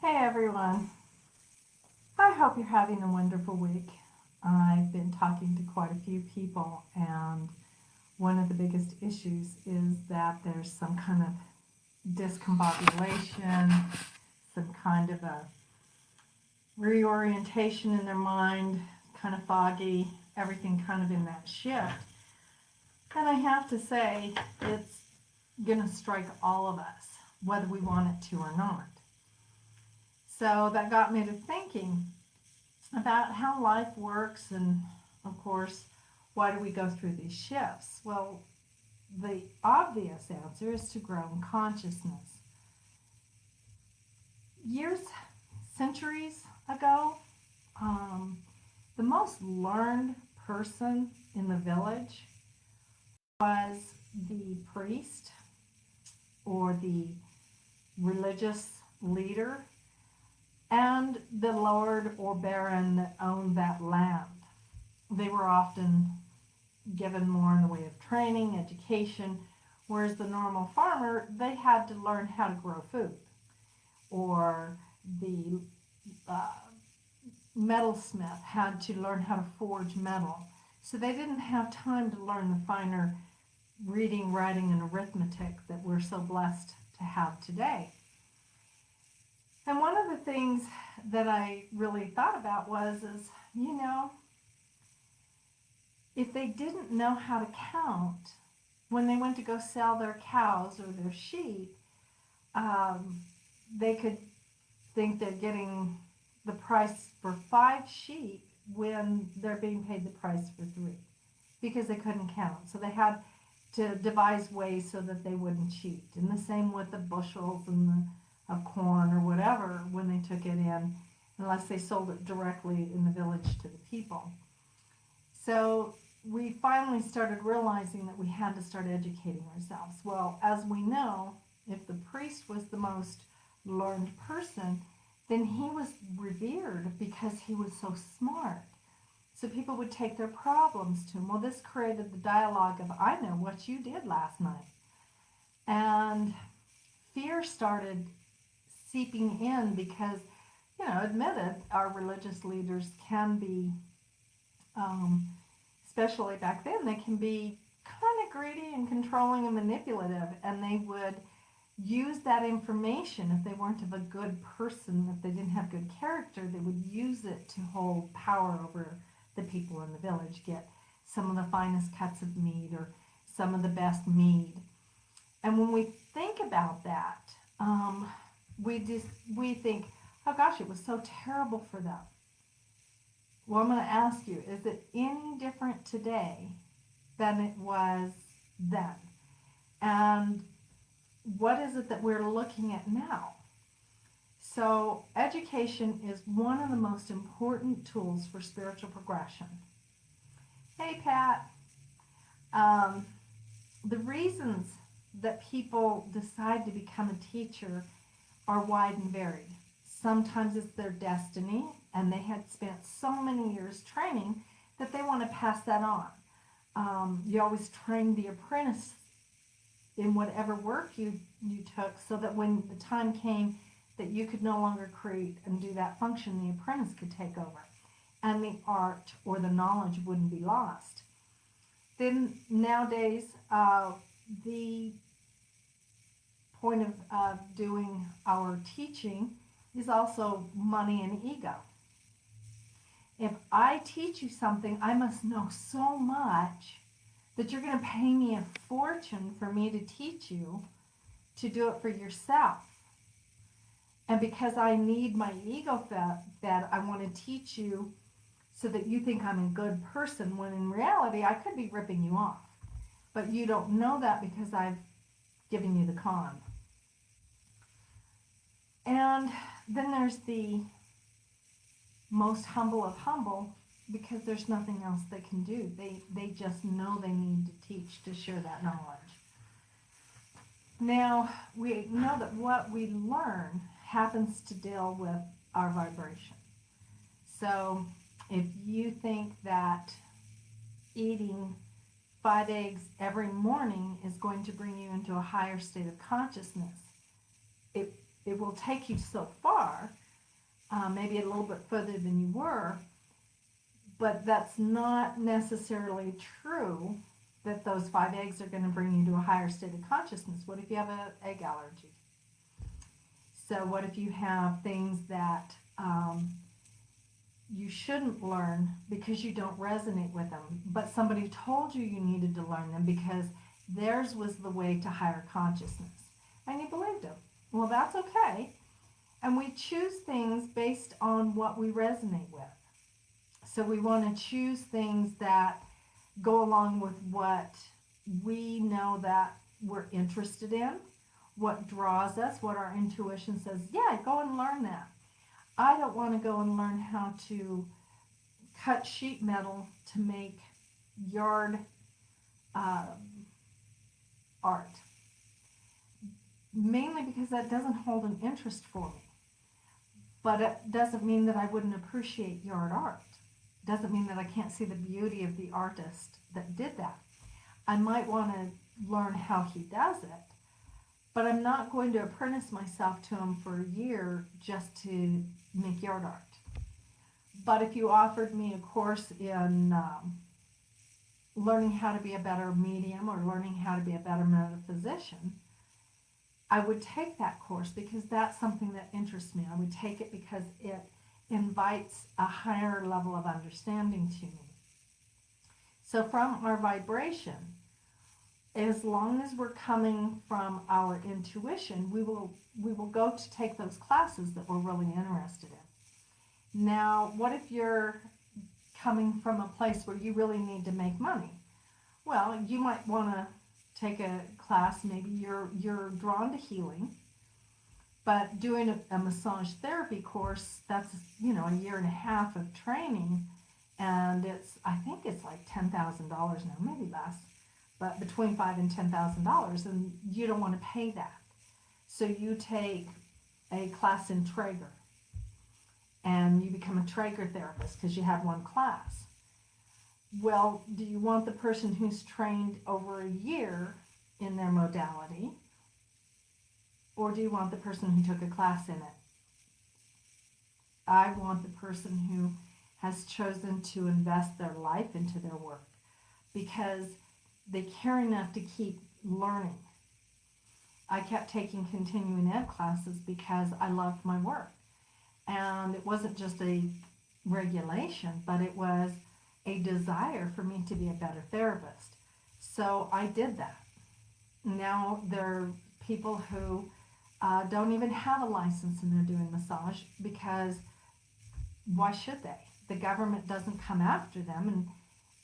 Hey everyone, I hope you're having a wonderful week. I've been talking to quite a few people, and one of the biggest issues is that there's some kind of discombobulation, some kind of a reorientation in their mind, kind of foggy, everything kind of in that shift. And I have to say, it's going to strike all of us, whether we want it to or not. So that got me to thinking about how life works and, of course, why do we go through these shifts? Well, the obvious answer is to grow in consciousness. Years, centuries ago, um, the most learned person in the village was the priest or the religious leader and the lord or baron that owned that land. They were often given more in the way of training, education, whereas the normal farmer, they had to learn how to grow food. Or the uh, metalsmith had to learn how to forge metal. So they didn't have time to learn the finer reading, writing, and arithmetic that we're so blessed to have today. And one of the things that I really thought about was, if they didn't know how to count, when they went to go sell their cows or their sheep, um, they could think they're getting the price for 5 sheep when they're being paid the price for 3 because they couldn't count. So they had to devise ways so that they wouldn't cheat. And the same with the bushels and of corn or whatever when they took it in, unless they sold it directly in the village to the people. So we finally started realizing that we had to start educating ourselves. Well, as we know, if the priest was the most learned person, then he was revered because he was so smart. So people would take their problems to him. Well, this created the dialogue of, I know what you did last night. And fear started seeping in because, admitted, our religious leaders can be um, especially back then, they can be kind of greedy and controlling and manipulative, and they would use that information if they weren't of a good person, if they didn't have good character, they would use it to hold power over the people in the village, get some of the finest cuts of meat or some of the best mead. And when we think about that, we think, oh gosh, it was so terrible for them. Well, I'm going to ask you, is it any different today than it was then? And what is it that we're looking at now? So, education is one of the most important tools for spiritual progression. Hey, Pat. Um, the reasons that people decide to become a teacher are wide and varied. Sometimes it's their destiny, and they had spent so many years training that they want to pass that on. You always train the apprentice in whatever work you took so that when the time came that you could no longer create and do that function, the apprentice could take over and the art or the knowledge wouldn't be lost. Then nowadays, the point of doing our teaching is also money and ego. If I teach you something, I must know so much that you're going to pay me a fortune for me to teach you to do it for yourself. And because I need my ego fed, I want to teach you so that you think I'm a good person, when in reality, I could be ripping you off. But you don't know that because I've given you the con. And then there's the most humble of humble, because there's nothing else they can do. They just know they need to teach to share that knowledge. Now, we know that what we learn happens to deal with our vibration. So if you think that eating 5 eggs every morning is going to bring you into a higher state of consciousness, it it will take you so far, maybe a little bit further than you were, but that's not necessarily true that those 5 eggs are going to bring you to a higher state of consciousness. What if you have an egg allergy? So what if you have things that you shouldn't learn because you don't resonate with them, but somebody told you you needed to learn them because theirs was the way to higher consciousness, and you believed them? Well, that's okay. And we choose things based on what we resonate with. So we want to choose things that go along with what we know that we're interested in, what draws us, what our intuition says, yeah, go and learn that. I don't want to go and learn how to cut sheet metal to make yard art, mainly because that doesn't hold an interest for me. But it doesn't mean that I wouldn't appreciate yard art. It doesn't mean that I can't see the beauty of the artist that did that. I might want to learn how he does it, but I'm not going to apprentice myself to him for a year just to make yard art. But if you offered me a course in learning how to be a better medium or learning how to be a better metaphysician, I would take that course because that's something that interests me. I would take it because it invites a higher level of understanding to me. So from our vibration, as long as we're coming from our intuition, we will go to take those classes that we're really interested in. Now, what if you're coming from a place where you really need to make money? Well, you might want to take a class. Maybe you're drawn to healing, but doing a massage therapy course, that's a year and a half of training, and I think it's like $10,000 now, maybe less, but between $5,000 and $10,000, and you don't want to pay that. So you take a class in Traeger, and you become a Traeger therapist because you had one class. Well, do you want the person who's trained over a year in their modality, or do you want the person who took a class in it? I want the person who has chosen to invest their life into their work because they care enough to keep learning. I kept taking continuing ed classes because I loved my work. And it wasn't just a regulation, but it was a desire for me to be a better therapist. So I did that. Now there are people who don't even have a license and they're doing massage because why should they? The government doesn't come after them,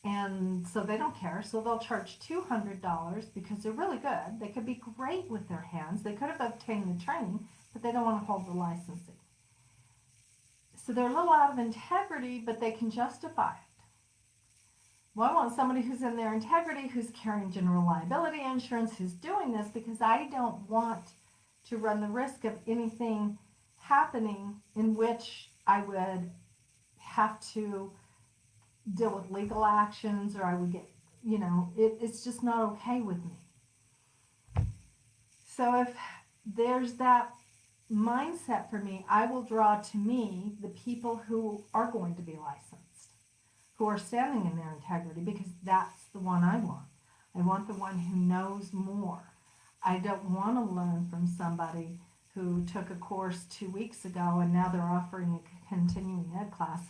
and so they don't care. So they'll charge $200 because they're really good. They could be great with their hands. They could have obtained the training, but they don't want to hold the licensing. So they're a little out of integrity, but they can justify it. Well, I want somebody who's in their integrity, who's carrying general liability insurance, who's doing this because I don't want to run the risk of anything happening in which I would have to deal with legal actions, or I would get, it's just not okay with me. So if there's that mindset for me, I will draw to me the people who are going to be licensed, who are standing in their integrity, because that's the one I want. I want the one who knows more. I don't want to learn from somebody who took a course 2 weeks ago and now they're offering a continuing ed class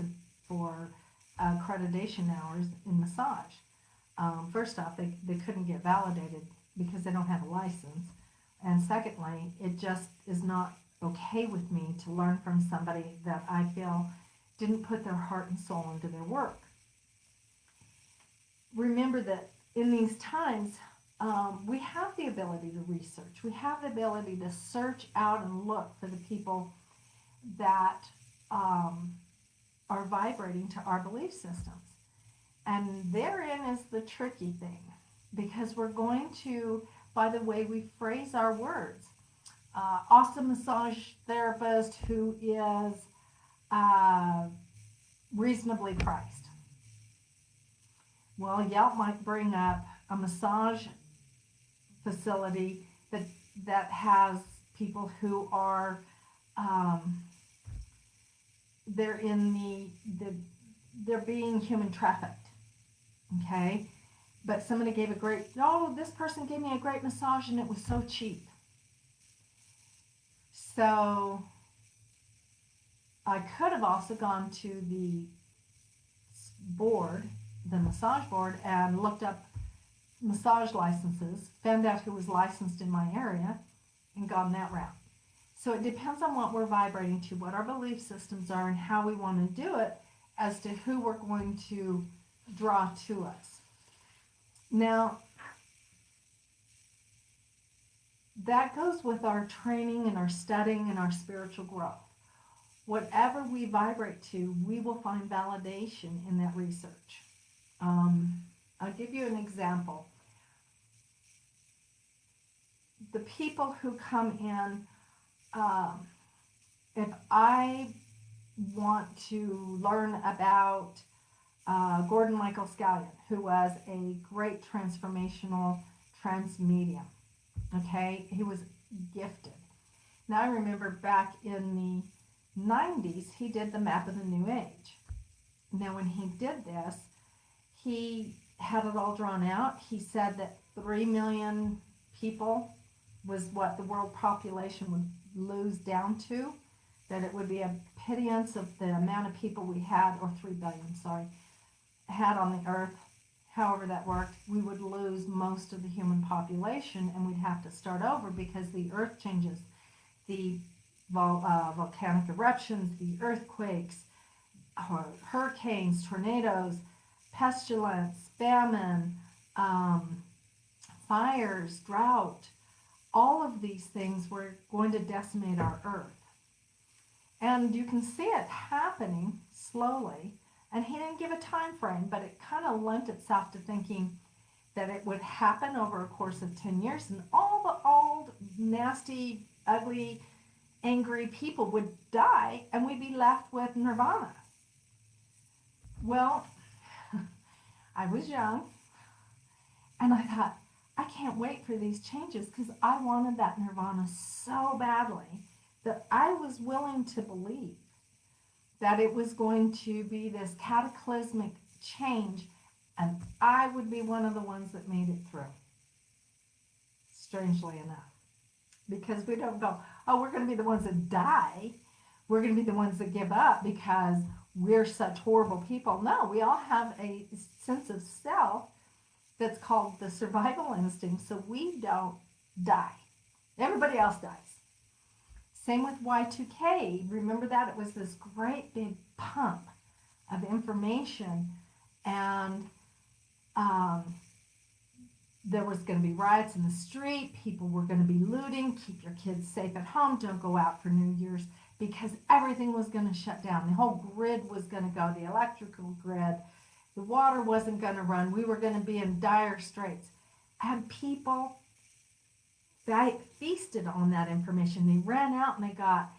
for accreditation hours in massage. First off, they couldn't get validated because they don't have a license. And secondly, it just is not okay with me to learn from somebody that I feel didn't put their heart and soul into their work. Remember that in these times, we have the ability to research. We have the ability to search out and look for the people that are vibrating to our belief systems. And therein is the tricky thing, because we're going to, by the way we phrase our words, awesome massage therapist who is reasonably priced. Well, Yelp might bring up a massage facility that has people who are, they're in they're being human trafficked, okay? But somebody gave this person gave me a great massage and it was so cheap. So I could have also gone to the board, the massage board, and looked up massage licenses, found out who was licensed in my area, and gone that route. So it depends on what we're vibrating to, what our belief systems are, and how we want to do it as to who we're going to draw to us. Now, that goes with our training and our studying and our spiritual growth. Whatever we vibrate to, we will find validation in that research. I'll give you an example. The people who come in, if I want to learn about Gordon Michael Scallion, who was a great transformational trance medium, okay? He was gifted. Now I remember back in the 90s, he did the map of the New Age. Now when he did this, he had it all drawn out. He said that 3 million people was what the world population would lose down to, that it would be a pittance of the amount of people we had, or 3 billion, sorry, had on the earth. However that worked, we would lose most of the human population and we'd have to start over because the earth changes. The volcanic eruptions, the earthquakes, hurricanes, tornadoes, pestilence, famine, fires, drought, all of these things were going to decimate our earth. And you can see it happening slowly. And he didn't give a time frame, but it kind of lent itself to thinking that it would happen over a course of 10 years, and all the old, nasty, ugly, angry people would die, and we'd be left with nirvana. Well, I was young, and I thought, I can't wait for these changes, because I wanted that nirvana so badly that I was willing to believe that it was going to be this cataclysmic change, and I would be one of the ones that made it through, strangely enough. Because we don't go, oh, we're going to be the ones that die. We're going to be the ones that give up because we're such horrible people. No, we all have a sense of self that's called the survival instinct, so we don't die. Everybody else dies. Same with Y2K. Remember that? It was this great big pump of information, and there was going to be riots in the street. People were going to be looting. Keep your kids safe at home. Don't go out for New Year's, because everything was going to shut down. The whole grid was going to go, the electrical grid. The water wasn't going to run. We were going to be in dire straits. And people feasted on that information. They ran out and they got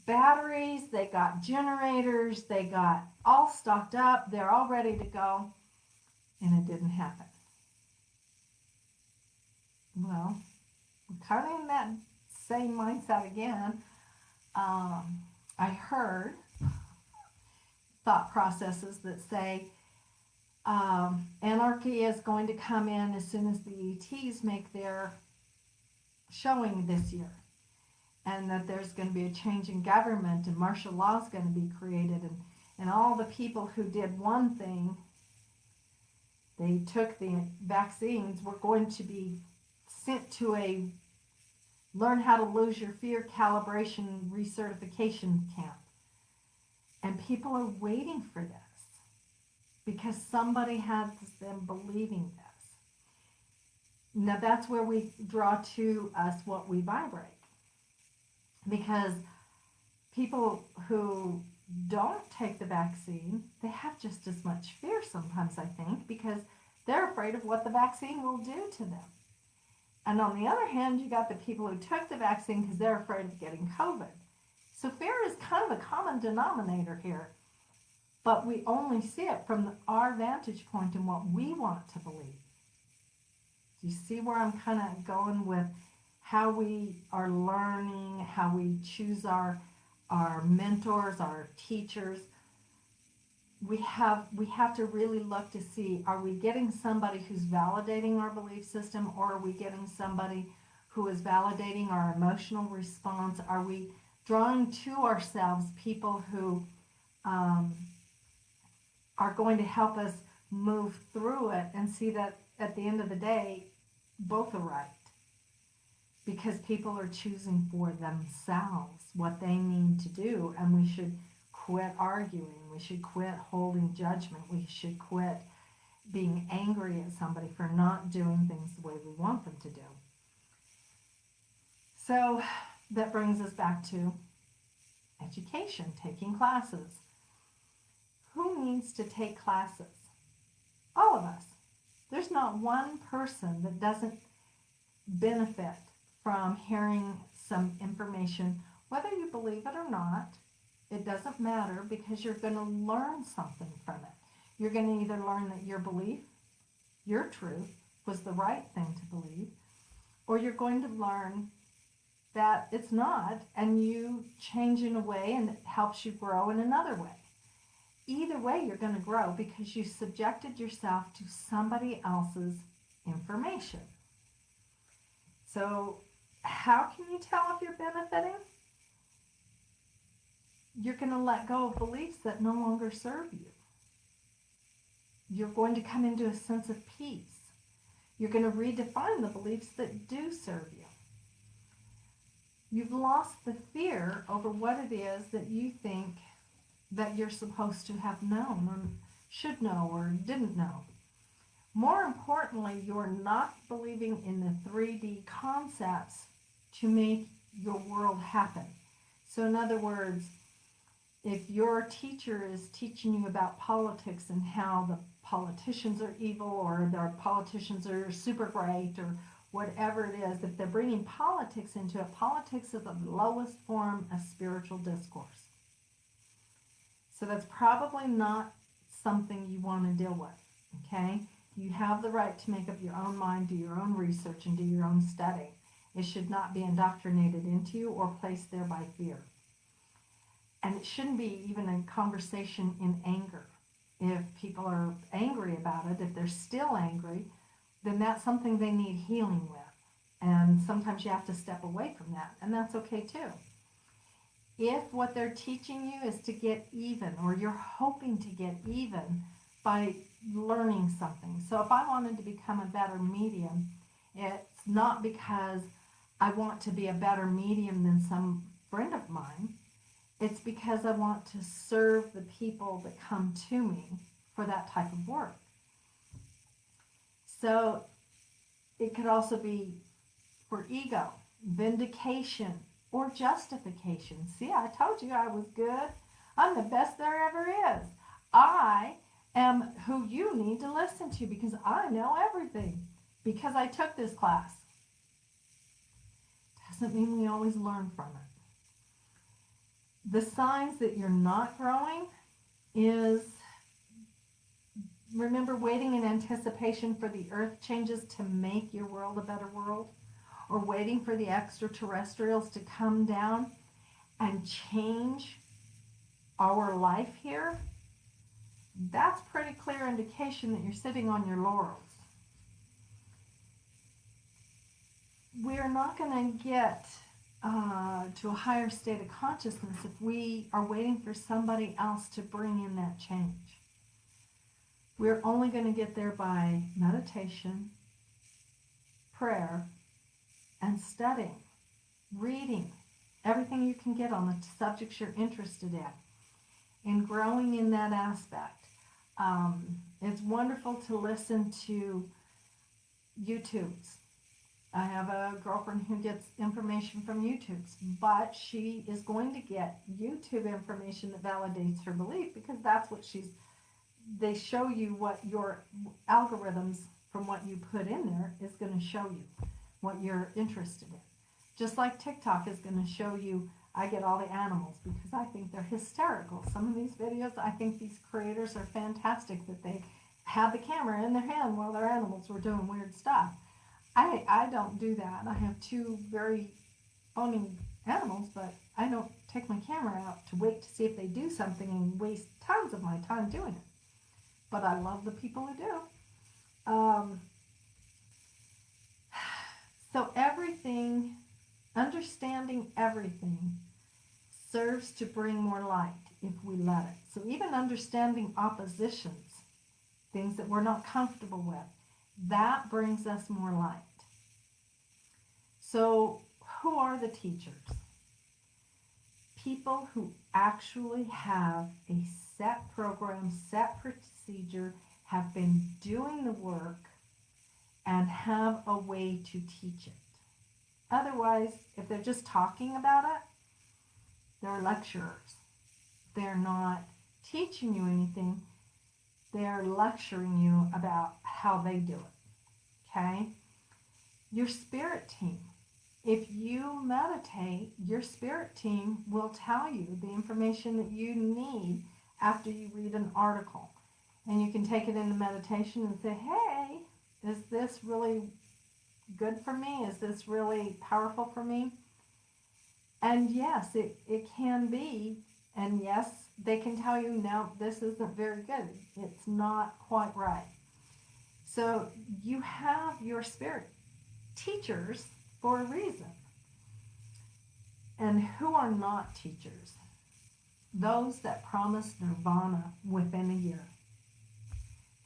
batteries, they got generators, they got all stocked up, they're all ready to go, and it didn't happen. Well, we're kind of in that same mindset again. I heard thought processes that say anarchy is going to come in as soon as the ETs make their showing this year, and that there's going to be a change in government, and martial law is going to be created, and all the people who did one thing, they took the vaccines, were going to be sent to a learn how to lose your fear calibration recertification camp. And people are waiting for this because somebody has them believing this. Now that's where we draw to us what we vibrate. Because people who don't take the vaccine, they have just as much fear sometimes, I think, because they're afraid of what the vaccine will do to them. And on the other hand, you got the people who took the vaccine because they're afraid of getting COVID. So fear is kind of a common denominator here, but we only see it from our vantage point and what we want to believe. Do you see where I'm kind of going with how we are learning, how we choose our mentors, our teachers. We have to really look to see, are we getting somebody who's validating our belief system, or are we getting somebody who is validating our emotional response? Are we drawing to ourselves people who um, are going to help us move through it and see that at the end of the day, both are right? Because people are choosing for themselves what they need to do, and we should quit arguing. We should quit holding judgment. We should quit being angry at somebody for not doing things the way we want them to do. So that brings us back to education, taking classes. Who needs to take classes? All of us. There's not one person that doesn't benefit from hearing some information, whether you believe it or not. It doesn't matter, because you're going to learn something from it. You're going to either learn that your belief, your truth, was the right thing to believe, or you're going to learn that it's not, and you change in a way and it helps you grow in another way. Either way, you're going to grow because you subjected yourself to somebody else's information. So how can you tell if you're benefiting? You're going to let go of beliefs that no longer serve you. You're going to come into a sense of peace. You're going to redefine the beliefs that do serve you. You've lost the fear over what it is that you think that you're supposed to have known or should know or didn't know. More importantly, you're not believing in the 3D concepts to make your world happen. So in other words, if your teacher is teaching you about politics and how the politicians are evil, or the politicians are super great, or whatever it is, if they're bringing politics into it, politics is the lowest form of spiritual discourse. So that's probably not something you want to deal with, okay? You have the right to make up your own mind, do your own research, and do your own study. It should not be indoctrinated into you or placed there by fear. And it shouldn't be even a conversation in anger. If people are angry about it, if they're still angry, then that's something they need healing with. And sometimes you have to step away from that, and that's okay too. If what they're teaching you is to get even, or you're hoping to get even by learning something. So if I wanted to become a better medium, it's not because I want to be a better medium than some friend of mine. It's because I want to serve the people that come to me for that type of work. So it could also be for ego, vindication, or justification. See, I told you I was good. I'm the best there ever is. I am who you need to listen to because I know everything, because I took this class. Doesn't mean we always learn from it. The signs that you're not growing is, remember, waiting in anticipation for the earth changes to make your world a better world, or waiting for the extraterrestrials to come down and change our life here. That's pretty clear indication that you're sitting on your laurels. We're not going to get to a higher state of consciousness if we are waiting for somebody else to bring in that change. We're only going to get there by meditation, prayer, and studying, reading, everything you can get on the subjects you're interested in, and growing in that aspect. It's wonderful to listen to YouTubes. I have a girlfriend who gets information from YouTube, but she is going to get YouTube information that validates her belief, because that's what they show you what your algorithms from what you put in there is going to show you what you're interested in. Just like TikTok is going to show you, I get all the animals because I think they're hysterical. Some of these videos, I think these creators are fantastic that they had the camera in their hand while their animals were doing weird stuff. I don't do that. I have two very phony animals, but I don't take my camera out to wait to see if they do something and waste tons of my time doing it. But I love the people who do. Um, so everything, understanding everything, serves to bring more light if we let it. So even understanding oppositions, things that we're not comfortable with, that brings us more light. So who are the teachers? People who actually have a set program, set procedure, have been doing the work, and have a way to teach it. Otherwise, if they're just talking about it, they're lecturers. They're not teaching you anything. They're lecturing you about how they do it. Okay? Your spirit team. If you meditate, your spirit team will tell you the information that you need after you read an article. And you can take it into meditation and say, hey, is this really good for me? Is this really powerful for me? And yes, it can be. And yes, they can tell you, no, this isn't very good. It's not quite right. So you have your spirit teachers for a reason. And who are not teachers? Those that promise nirvana within a year.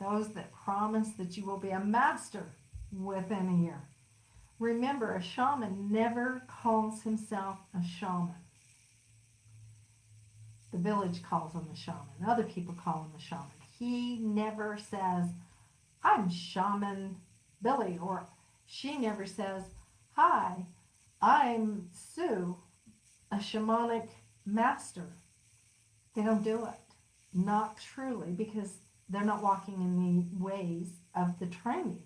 Those that promise that you will be a master within a year. Remember, a shaman never calls himself a shaman. The village calls him a shaman. Other people call him a shaman. He never says, I'm Shaman Billy, or she never says, hi, I'm Sue, a shamanic master. They don't do it. Not truly, because they're not walking in the ways of the training.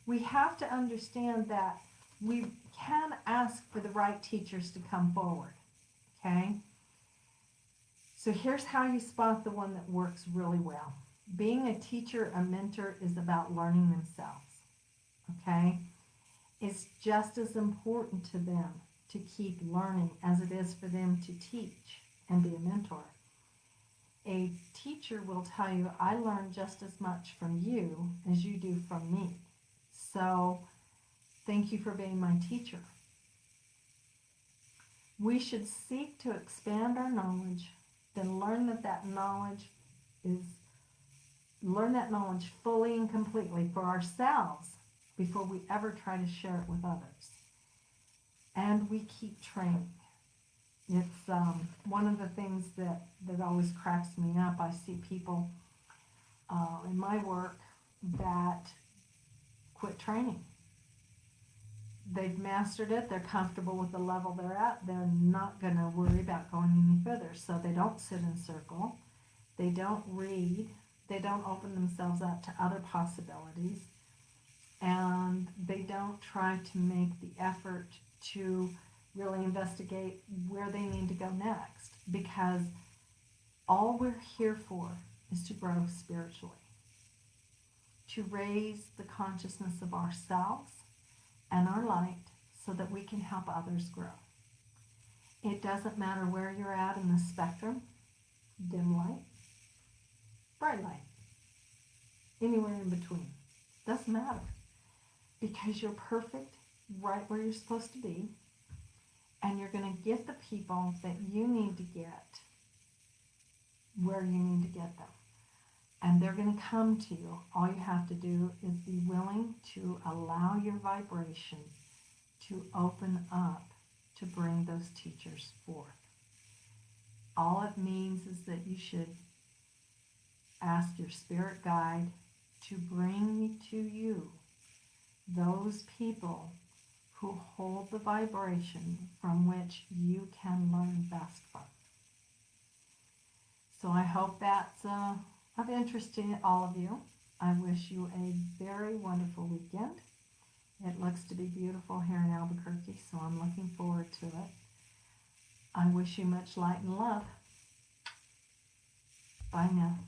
We have to understand that we can ask for the right teachers to come forward. Okay? So here's how you spot the one that works really well. Being a teacher, a mentor, is about learning themselves. Okay? It's just as important to them to keep learning as it is for them to teach and be a mentor. A teacher will tell you, I learn just as much from you as you do from me. So thank you for being my teacher. We should seek to expand our knowledge, then learn that knowledge fully and completely for ourselves before we ever try to share it with others. And we keep training. It's one of the things that always cracks me up. I see people in my work that quit training. They've mastered it. They're comfortable with the level they're at. They're not going to worry about going any further. So they don't sit in circle. They don't read. They don't open themselves up to other possibilities. And they don't try to make the effort to really investigate where they need to go next. Because all we're here for is to grow spiritually. To raise the consciousness of ourselves and our light so that we can help others grow. It doesn't matter where you're at in the spectrum, dim light, bright light, anywhere in between. Doesn't matter, because you're perfect right where you're supposed to be, and you're going to get the people that you need to get where you need to get them. And they're going to come to you. All you have to do is be willing to allow your vibration to open up to bring those teachers forth. All it means is that you should ask your spirit guide to bring to you those people who hold the vibration from which you can learn best from. So I hope that's of interest to all of you. I wish you a very wonderful weekend. It looks to be beautiful here in Albuquerque, so I'm looking forward to it. I wish you much light and love. Bye now.